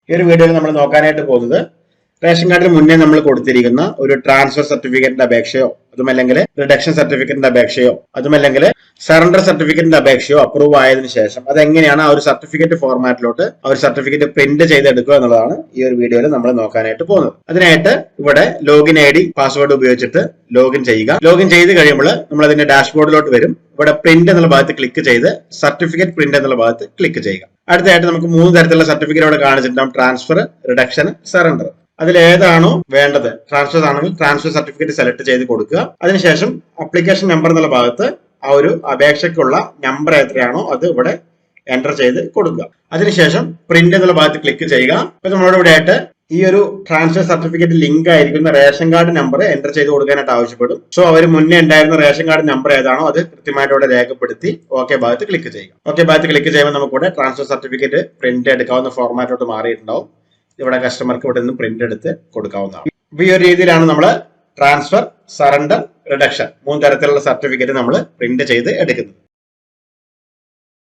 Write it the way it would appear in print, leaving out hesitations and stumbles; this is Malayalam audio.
ഈ ഒരു വീഡിയോയിൽ നമ്മൾ നോക്കാനായിട്ട് പോകുന്നത് റേഷൻ കാർഡിന് മുന്നേ നമ്മൾ കൊടുത്തിരിക്കുന്ന ഒരു ട്രാൻസ്ഫർ സർട്ടിഫിക്കറ്റിന്റെ അപേക്ഷയോ അതുമല്ലെങ്കിൽ റിഡക്ഷൻ സർട്ടിഫിക്കറ്റിന്റെ അപേക്ഷയോ അതുമല്ലെങ്കിൽ സറണ്ടർ സർട്ടിഫിക്കറ്റിന്റെ അപേക്ഷയോ അപ്രൂവ് ആയതിനു ശേഷം അതെങ്ങനെയാണ് ആ ഒരു സർട്ടിഫിക്കറ്റ് ഫോർമാറ്റിലോട്ട് ആ ഒരു സർട്ടിഫിക്കറ്റ് പ്രിന്റ് ചെയ്തെടുക്കുക എന്നുള്ളതാണ് ഈ ഒരു വീഡിയോയിൽ നമ്മൾ നോക്കാനായിട്ട് പോകുന്നത്. അതിനായിട്ട് ഇവിടെ ലോഗിൻ ഐ ഡി പാസ്വേഡ് ഉപയോഗിച്ചിട്ട് ലോഗിൻ ചെയ്യുക. ലോഗിൻ ചെയ്ത് കഴിയുമ്പോൾ നമ്മൾ അതിന്റെ ഡാഷ്ബോർഡിലോട്ട് വരും. ഇവിടെ പ്രിന്റ് എന്നുള്ള ഭാഗത്ത് ക്ലിക്ക് ചെയ്ത് സർട്ടിഫിക്കറ്റ് പ്രിന്റ് എന്നുള്ള ഭാഗത്ത് ക്ലിക്ക് ചെയ്യുക. അടുത്തായിട്ട് നമുക്ക് 3 തരത്തിലുള്ള സർട്ടിഫിക്കറ്റ് ഇവിടെ കാണിച്ചിട്ടുണ്ടാവും: ട്രാൻസ്ഫർ, റിഡക്ഷൻ, സറണ്ടർ. അതിലേതാണോ വേണ്ടത്, ട്രാൻസ്ഫർ ആണെങ്കിൽ ട്രാൻസ്ഫർ സർട്ടിഫിക്കറ്റ് സെലക്ട് ചെയ്ത് കൊടുക്കുക. അതിനുശേഷം ആപ്ലിക്കേഷൻ നമ്പർ എന്നുള്ള ഭാഗത്ത് ആ ഒരു അപേക്ഷയ്ക്കുള്ള നമ്പർ എത്രയാണോ അത് ഇവിടെ എൻ്റർ ചെയ്ത് കൊടുക്കുക. അതിനുശേഷം പ്രിന്റ് എന്നുള്ള ഭാഗത്ത് ക്ലിക്ക് ചെയ്യുക. അപ്പൊ നമ്മളോട് ഇവിടെ ആയിട്ട് ഈ ഒരു ട്രാൻസ്ഫർ സർട്ടിഫിക്കറ്റ് ലിങ്ക് ആയിരിക്കുന്ന റേഷൻ കാർഡ് നമ്പർ എൻ്റർ ചെയ്ത് കൊടുക്കാനായിട്ട് ആവശ്യപ്പെടും. സോ അവർ മുന്നേ ഉണ്ടായിരുന്ന റേഷൻ കാർഡ് നമ്പർ ഏതാണോ അത് കൃത്യമായിട്ട് ഇവിടെ രേഖപ്പെടുത്തി ഓക്കെ ഭാഗത്ത് ക്ലിക്ക് ചെയ്യുക. ഓക്കെ ഭാഗത്ത് ക്ലിക്ക് ചെയ്യുമ്പോൾ നമുക്കിവിടെ ട്രാൻസ്ഫർ സർട്ടിഫിക്കറ്റ് പ്രിന്റ് എടുക്കാവുന്ന ഫോർമാറ്റോട്ട് മാറിയിട്ടുണ്ടാവും. ഇവിടെ കസ്റ്റമർക്ക് ഇവിടെ നിന്ന് പ്രിന്റ് എടുത്ത് കൊടുക്കാവുന്നതാണ്. അപ്പൊ ഈ ഒരു രീതിയിലാണ് നമ്മൾ ട്രാൻസ്ഫർ, സറണ്ടർ, റിഡക്ഷൻ 3 തരത്തിലുള്ള സർട്ടിഫിക്കറ്റ് നമ്മൾ പ്രിന്റ് ചെയ്ത് എടുക്കുന്നത്.